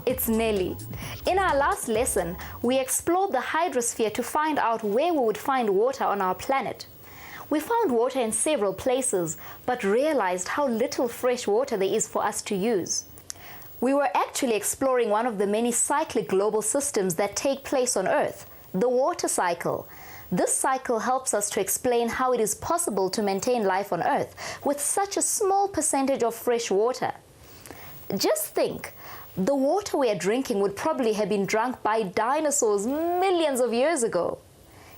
It's Nelly. In our last lesson, we explored the hydrosphere to find out where we would find water on our planet. We found water in several places, but realized how little fresh water there is for us to use. We were actually exploring one of the many cyclic global systems that take place on Earth, the water cycle. This cycle helps us to explain how it is possible to maintain life on Earth with such a small percentage of fresh water. Just think, the water we are drinking would probably have been drunk by dinosaurs millions of years ago.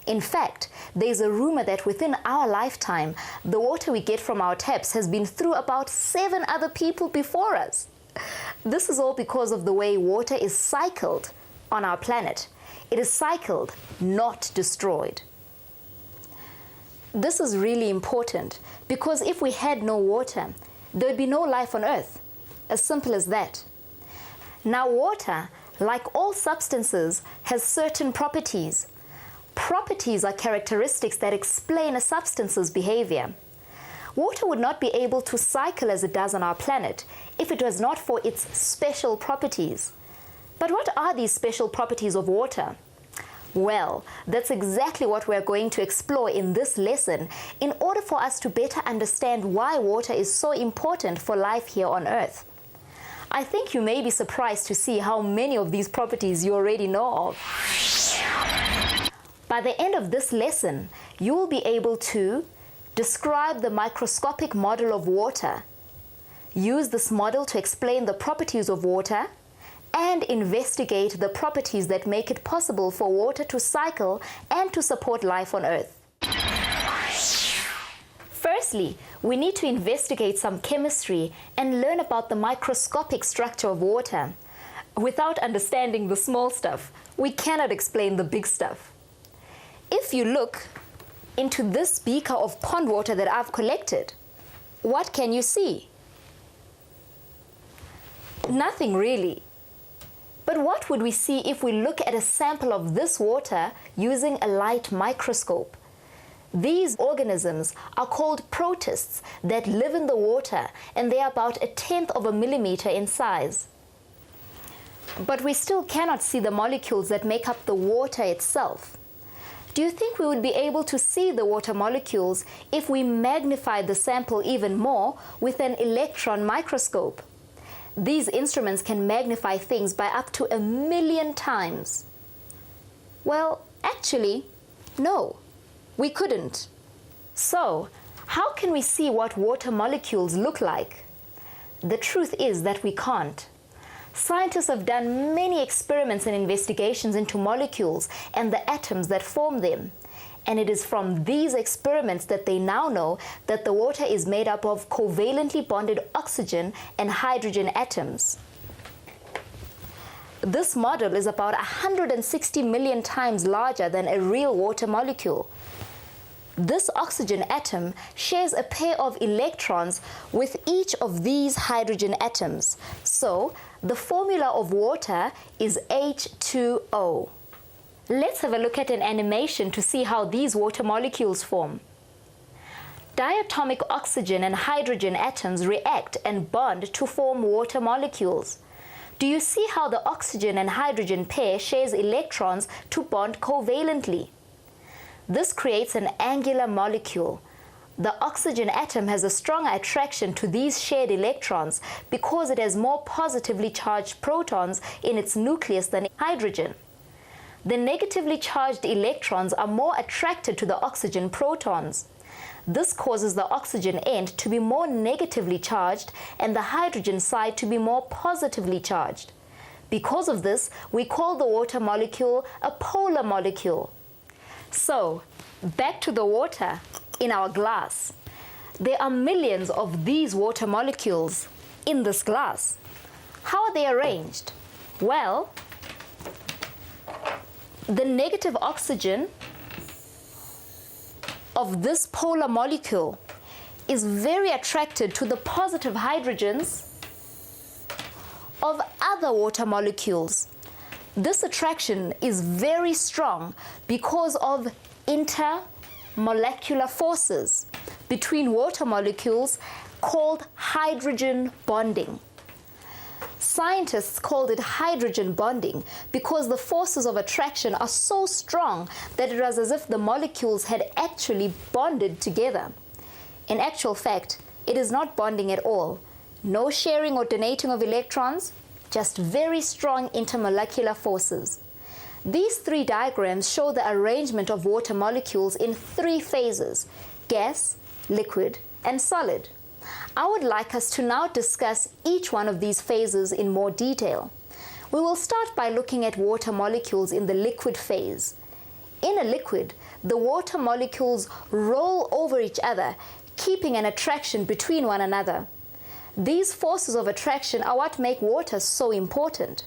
In fact, there's a rumor that within our lifetime, the water we get from our taps has been through about 7 other people before us. This is all because of the way water is cycled on our planet. It is cycled, not destroyed. This is really important because if we had no water, there would be no life on Earth. As simple as that. Now, water, like all substances, has certain properties. Properties are characteristics that explain a substance's behavior. Water would not be able to cycle as it does on our planet if it was not for its special properties. But what are these special properties of water? Well, that's exactly what we're going to explore in this lesson in order for us to better understand why water is so important for life here on Earth. I think you may be surprised to see how many of these properties you already know of. By the end of this lesson, you will be able to describe the microscopic model of water, use this model to explain the properties of water, and investigate the properties that make it possible for water to cycle and to support life on Earth. Firstly, we need to investigate some chemistry and learn about the microscopic structure of water. Without understanding the small stuff, we cannot explain the big stuff. If you look into this beaker of pond water that I've collected, what can you see? Nothing really. But what would we see if we look at a sample of this water using a light microscope? These organisms are called protists that live in the water, and they are about 1/10 of a millimeter in size. But we still cannot see the molecules that make up the water itself. Do you think we would be able to see the water molecules if we magnified the sample even more with an electron microscope? These instruments can magnify things by up to 1,000,000 times. Well, actually, no, we couldn't. So, how can we see what water molecules look like? The truth is that we can't. Scientists have done many experiments and investigations into molecules and the atoms that form them. And it is from these experiments that they now know that the water is made up of covalently bonded oxygen and hydrogen atoms. This model is about 160 million times larger than a real water molecule. This oxygen atom shares a pair of electrons with each of these hydrogen atoms. So, the formula of water is H2O. Let's have a look at an animation to see how these water molecules form. Diatomic oxygen and hydrogen atoms react and bond to form water molecules. Do you see how the oxygen and hydrogen pair shares electrons to bond covalently? This creates an angular molecule. The oxygen atom has a stronger attraction to these shared electrons because it has more positively charged protons in its nucleus than hydrogen. The negatively charged electrons are more attracted to the oxygen protons. This causes the oxygen end to be more negatively charged and the hydrogen side to be more positively charged. Because of this, we call the water molecule a polar molecule. So, back to the water in our glass. There are millions of these water molecules in this glass. How are they arranged? Well, the negative oxygen of this polar molecule is very attracted to the positive hydrogens of other water molecules. This attraction is very strong because of intermolecular forces between water molecules called hydrogen bonding. Scientists called it hydrogen bonding because the forces of attraction are so strong that it was as if the molecules had actually bonded together. In actual fact, it is not bonding at all. No sharing or donating of electrons, just very strong intermolecular forces. These three diagrams show the arrangement of water molecules in three phases: gas, liquid, and solid. I would like us to now discuss each one of these phases in more detail. We will start by looking at water molecules in the liquid phase. In a liquid, the water molecules roll over each other, keeping an attraction between one another. These forces of attraction are what make water so important.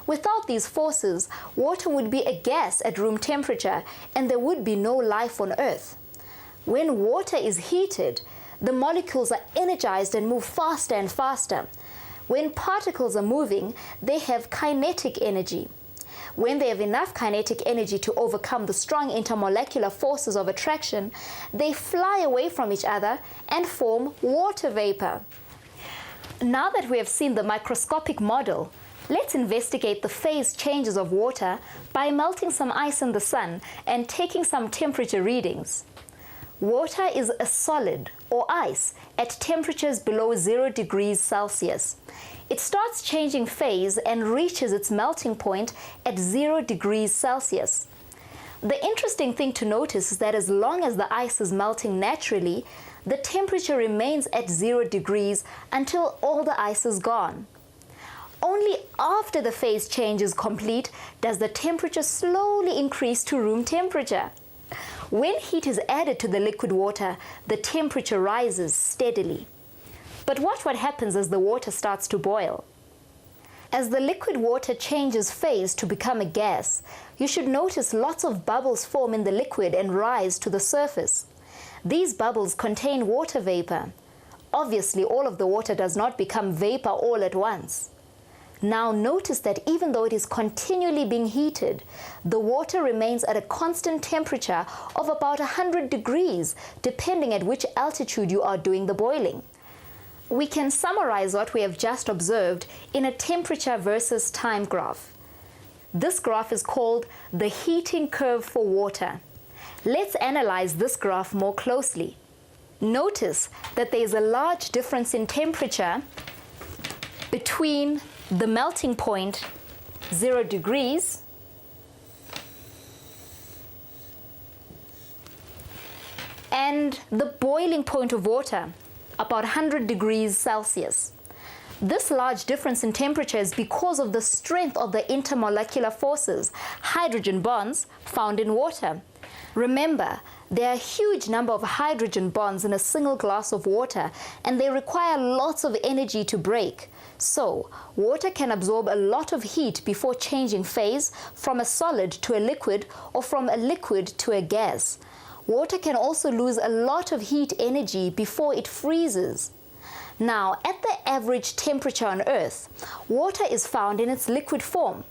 Without these forces, water would be a gas at room temperature and there would be no life on Earth. When water is heated, the molecules are energized and move faster and faster. When particles are moving, they have kinetic energy. When they have enough kinetic energy to overcome the strong intermolecular forces of attraction, they fly away from each other and form water vapor. Now that we have seen the microscopic model, let's investigate the phase changes of water by melting some ice in the sun and taking some temperature readings. Water is a solid, or ice, at temperatures below 0 degrees Celsius. It starts changing phase and reaches its melting point at 0 degrees Celsius. The interesting thing to notice is that as long as the ice is melting naturally, the temperature remains at 0 degrees until all the ice is gone. Only after the phase change is complete does the temperature slowly increase to room temperature. When heat is added to the liquid water, the temperature rises steadily. But what happens as the water starts to boil? As the liquid water changes phase to become a gas, you should notice lots of bubbles form in the liquid and rise to the surface. These bubbles contain water vapor. Obviously, all of the water does not become vapor all at once. Now notice that even though it is continually being heated, the water remains at a constant temperature of about 100 degrees, depending at which altitude you are doing the boiling. We can summarize what we have just observed in a temperature versus time graph. This graph is called the heating curve for water. Let's analyze this graph more closely. Notice that there is a large difference in temperature between the melting point, 0 degrees, and the boiling point of water, about 100 degrees Celsius. This large difference in temperature is because of the strength of the intermolecular forces, hydrogen bonds, found in water. Remember, there are a huge number of hydrogen bonds in a single glass of water, and they require lots of energy to break. So, water can absorb a lot of heat before changing phase from a solid to a liquid or from a liquid to a gas. Water can also lose a lot of heat energy before it freezes. Now, at the average temperature on Earth, water is found in its liquid form.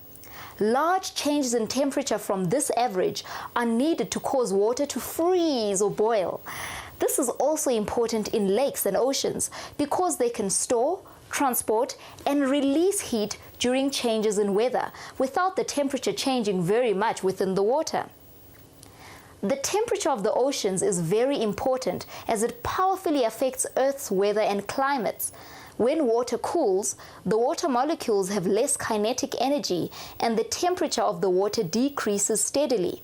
Large changes in temperature from this average are needed to cause water to freeze or boil. This is also important in lakes and oceans because they can store, transport, and release heat during changes in weather without the temperature changing very much within the water. The temperature of the oceans is very important as it powerfully affects Earth's weather and climates. When water cools, the water molecules have less kinetic energy and the temperature of the water decreases steadily.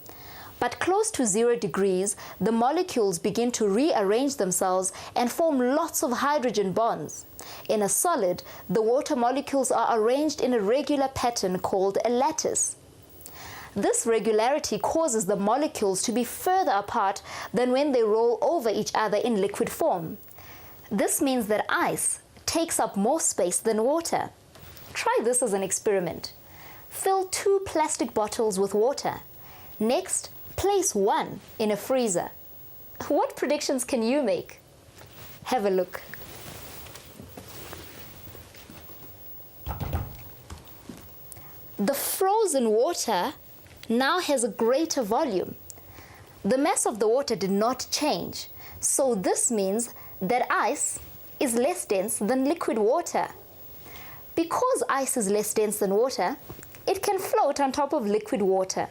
But close to 0 degrees, the molecules begin to rearrange themselves and form lots of hydrogen bonds. In a solid, the water molecules are arranged in a regular pattern called a lattice. This regularity causes the molecules to be further apart than when they roll over each other in liquid form. This means that ice takes up more space than water. Try this as an experiment. Fill 2 plastic bottles with water. Next, place one in a freezer. What predictions can you make? Have a look. The frozen water now has a greater volume. The mass of the water did not change, so this means that ice is less dense than liquid water. Because ice is less dense than water, it can float on top of liquid water.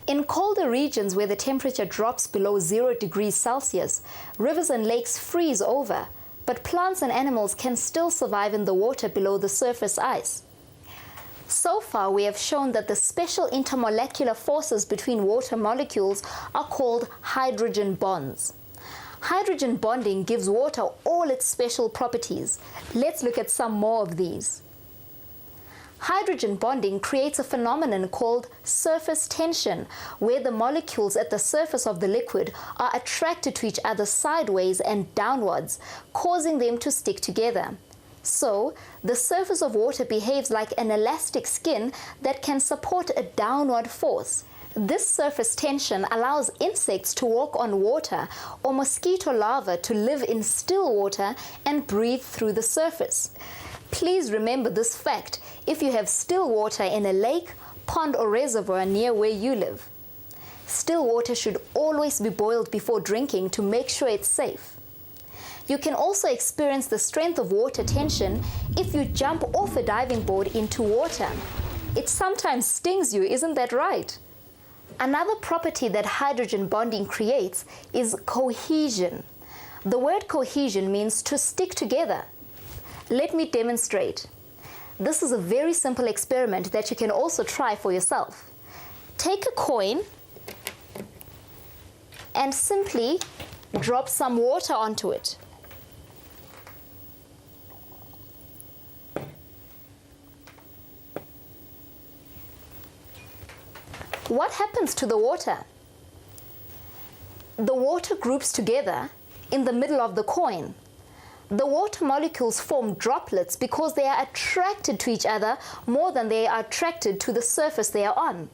In colder regions where the temperature drops below 0 degrees Celsius, rivers and lakes freeze over, but plants and animals can still survive in the water below the surface ice. So far, we have shown that the special intermolecular forces between water molecules are called hydrogen bonds. Hydrogen bonding gives water all its special properties. Let's look at some more of these. Hydrogen bonding creates a phenomenon called surface tension, where the molecules at the surface of the liquid are attracted to each other sideways and downwards, causing them to stick together. So, the surface of water behaves like an elastic skin that can support a downward force. This surface tension allows insects to walk on water or mosquito larvae to live in still water and breathe through the surface. Please remember this fact if you have still water in a lake, pond or reservoir near where you live. Still water should always be boiled before drinking to make sure it's safe. You can also experience the strength of water tension if you jump off a diving board into water. It sometimes stings you, isn't that right? Another property that hydrogen bonding creates is cohesion. The word cohesion means to stick together. Let me demonstrate. This is a very simple experiment that you can also try for yourself. Take a coin and simply drop some water onto it. What happens to the water? The water groups together in the middle of the coin. The water molecules form droplets because they are attracted to each other more than they are attracted to the surface they are on.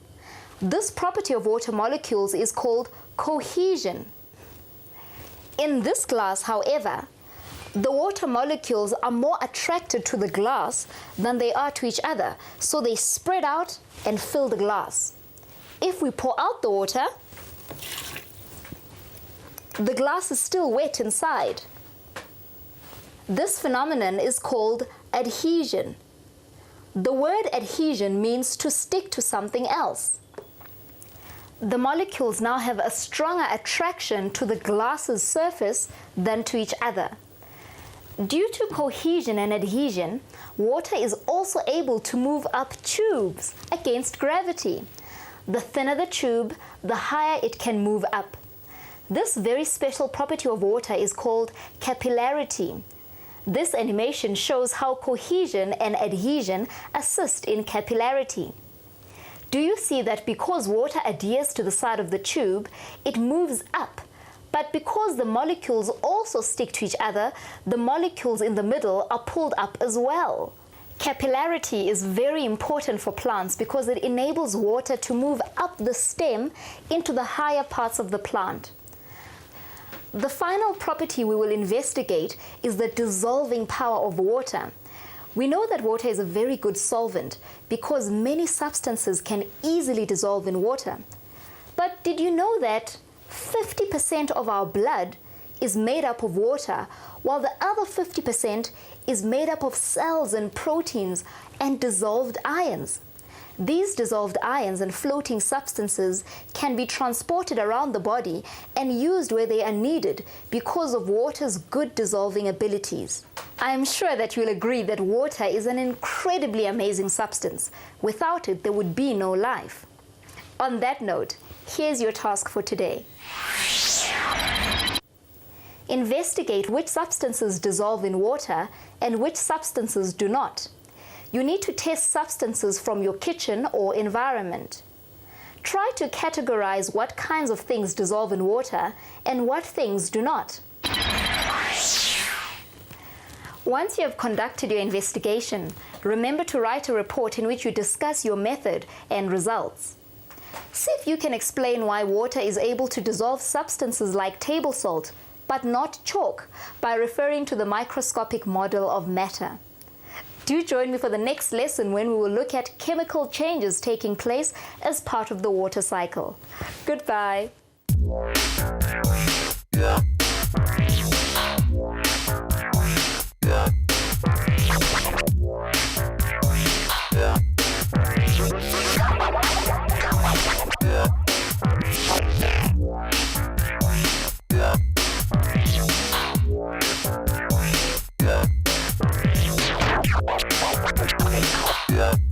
This property of water molecules is called cohesion. In this glass, however, the water molecules are more attracted to the glass than they are to each other, so they spread out and fill the glass. If we pour out the water, the glass is still wet inside. This phenomenon is called adhesion. The word adhesion means to stick to something else. The molecules now have a stronger attraction to the glass's surface than to each other. Due to cohesion and adhesion, water is also able to move up tubes against gravity. The thinner the tube, the higher it can move up. This very special property of water is called capillarity. This animation shows how cohesion and adhesion assist in capillarity. Do you see that because water adheres to the side of the tube, it moves up, but because the molecules also stick to each other, the molecules in the middle are pulled up as well. Capillarity is very important for plants because it enables water to move up the stem into the higher parts of the plant. The final property we will investigate is the dissolving power of water. We know that water is a very good solvent because many substances can easily dissolve in water. But did you know that 50% of our blood is made up of water, while the other 50% is made up of cells and proteins and dissolved ions? These dissolved ions and floating substances can be transported around the body and used where they are needed because of water's good dissolving abilities. I am sure that you'll agree that water is an incredibly amazing substance. Without it, there would be no life. On that note, here's your task for today. Investigate which substances dissolve in water and which substances do not. You need to test substances from your kitchen or environment. Try to categorize what kinds of things dissolve in water and what things do not. Once you have conducted your investigation, remember to write a report in which you discuss your method and results. See if you can explain why water is able to dissolve substances like table salt, but not chalk, by referring to the microscopic model of matter. Do join me for the next lesson when we will look at chemical changes taking place as part of the water cycle. Goodbye. go.